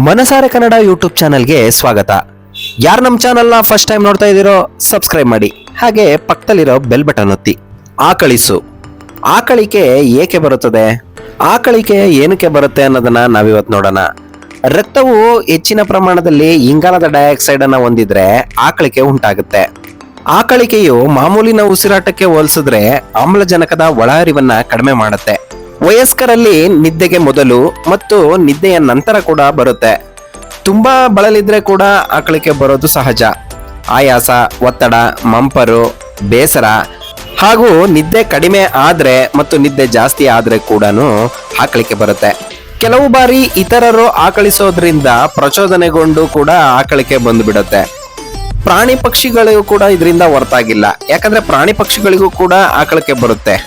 ಮನಸಾರೆ ಕನ್ನಡ ಯೂಟ್ಯೂಬ್ ಚಾನಲ್ಗೆ ಸ್ವಾಗತ. ಯಾರು ನಮ್ಮ ಚಾನಲ್ನ ಫಸ್ಟ್ ಟೈಮ್ ನೋಡ್ತಾ ಇದ್ದೀರೋ ಸಬ್ಸ್ಕ್ರೈಬ್ ಮಾಡಿ, ಹಾಗೆ ಪಕ್ಕದಲ್ಲಿರೋ ಬೆಲ್ ಬಟನ್ ಒತ್ತಿ. ಆಕಳಿಸು. ಆಕಳಿಕೆ ಏಕೆ ಬರುತ್ತದೆ, ಆಕಳಿಕೆ ಏನಕ್ಕೆ ಬರುತ್ತೆ ಅನ್ನೋದನ್ನ ನಾವಿವತ್ತು ನೋಡೋಣ. ರಕ್ತವು ಹೆಚ್ಚಿನ ಪ್ರಮಾಣದಲ್ಲಿ ಇಂಗಾಲದ ಡೈಆಕ್ಸೈಡ್ ಅನ್ನ ಹೊಂದಿದ್ರೆ ಆಕಳಿಕೆ ಉಂಟಾಗುತ್ತೆ. ಆಕಳಿಕೆಯು ಮಾಮೂಲಿನ ಉಸಿರಾಟಕ್ಕೆ ಹೋಲಿಸಿದ್ರೆ ಆಮ್ಲಜನಕದ ಒಳಹರಿವನ್ನ ಕಡಿಮೆ ಮಾಡುತ್ತೆ. ವಯಸ್ಕರಲ್ಲಿ ನಿದ್ದೆಗೆ ಮೊದಲು ಮತ್ತು ನಿದ್ದೆಯ ನಂತರ ಕೂಡ ಬರುತ್ತೆ. ತುಂಬಾ ಬಳಲಿದ್ರೆ ಕೂಡ ಆಕಳಿಕೆ ಬರೋದು ಸಹಜ. ಆಯಾಸ, ಒತ್ತಡ, ಮಂಪರು, ಬೇಸರ ಹಾಗೂ ನಿದ್ದೆ ಕಡಿಮೆ ಆದ್ರೆ ಮತ್ತು ನಿದ್ದೆ ಜಾಸ್ತಿ ಆದ್ರೆ ಕೂಡ ಆಕಳಿಕೆ ಬರುತ್ತೆ. ಕೆಲವು ಬಾರಿ ಇತರರು ಆಕಳಿಸೋದ್ರಿಂದ ಪ್ರಚೋದನೆಗೊಂಡು ಕೂಡ ಆಕಳಿಕೆ ಬಂದು ಬಿಡುತ್ತೆ. ಪ್ರಾಣಿ ಪಕ್ಷಿಗಳಿಗೂ ಕೂಡ ಇದರಿಂದ ಹೊರತಾಗಿಲ್ಲ, ಯಾಕಂದ್ರೆ ಪ್ರಾಣಿ ಪಕ್ಷಿಗಳಿಗೂ ಕೂಡ ಆಕಳಿಕೆ ಬರುತ್ತೆ.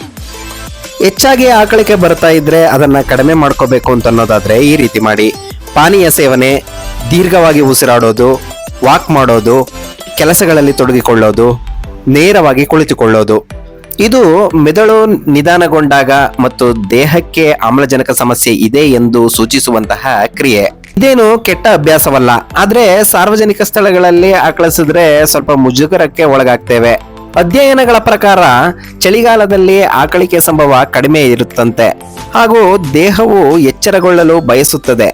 ಹೆಚ್ಚಾಗಿ ಆಕಳಿಕೆ ಬರ್ತಾ ಇದ್ರೆ ಅದನ್ನ ಕಡಿಮೆ ಮಾಡ್ಕೋಬೇಕು ಅಂತ ಅನ್ನೋದಾದ್ರೆ ಈ ರೀತಿ ಮಾಡಿ: ಪಾನೀಯ ಸೇವನೆ, ದೀರ್ಘವಾಗಿ ಉಸಿರಾಡೋದು, ವಾಕ್ ಮಾಡೋದು, ಕೆಲಸಗಳಲ್ಲಿ ತೊಡಗಿಕೊಳ್ಳೋದು, ನೇರವಾಗಿ ಕುಳಿತುಕೊಳ್ಳೋದು. ಇದು ಮೆದುಳು ನಿಧಾನಗೊಂಡಾಗ ಮತ್ತು ದೇಹಕ್ಕೆ ಆಮ್ಲಜನಕ ಸಮಸ್ಯೆ ಇದೆ ಎಂದು ಸೂಚಿಸುವಂತಹ ಕ್ರಿಯೆ. ಇದೇನು ಕೆಟ್ಟ ಅಭ್ಯಾಸವಲ್ಲ, ಆದ್ರೆ ಸಾರ್ವಜನಿಕ ಸ್ಥಳಗಳಲ್ಲಿ ಆಕಳಿಸಿದ್ರೆ ಸ್ವಲ್ಪ ಮುಜುಗರಕ್ಕೆ ಒಳಗಾಗ್ತೇವೆ. ಅಧ್ಯಯನಗಳ ಪ್ರಕಾರ ಚಳಿಗಾಲದಲ್ಲಿ ಆಕಳಿಕೆ ಸಂಭವ ಕಡಿಮೆ ಇರುತ್ತಂತೆ ಹಾಗೂ ದೇಹವು ಎಚ್ಚರಗೊಳ್ಳಲು ಬಯಸುತ್ತದೆ.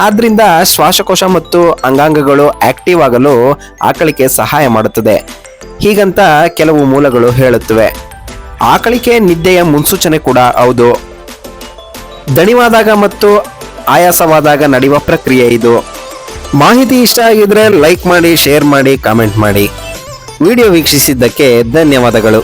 ಆದ್ರಿಂದ ಶ್ವಾಸಕೋಶ ಮತ್ತು ಅಂಗಾಂಗಗಳು ಆಕ್ಟಿವ್ ಆಗಲು ಆಕಳಿಕೆ ಸಹಾಯ ಮಾಡುತ್ತದೆ, ಹೀಗಂತ ಕೆಲವು ಮೂಲಗಳು ಹೇಳುತ್ತವೆ. ಆಕಳಿಕೆ ನಿದ್ದೆಯ ಮುನ್ಸೂಚನೆ ಕೂಡ ಹೌದು. ದಣಿವಾದಾಗ ಮತ್ತು ಆಯಾಸವಾದಾಗ ನಡೆಯುವ ಪ್ರಕ್ರಿಯೆ ಇದು. ಮಾಹಿತಿ ಇಷ್ಟ ಆಗಿದ್ರೆ ಲೈಕ್ ಮಾಡಿ, ಶೇರ್ ಮಾಡಿ, ಕಾಮೆಂಟ್ ಮಾಡಿ. ವಿಡಿಯೋ ವೀಕ್ಷಿಸಿದ್ದಕ್ಕೆ ಧನ್ಯವಾದಗಳು.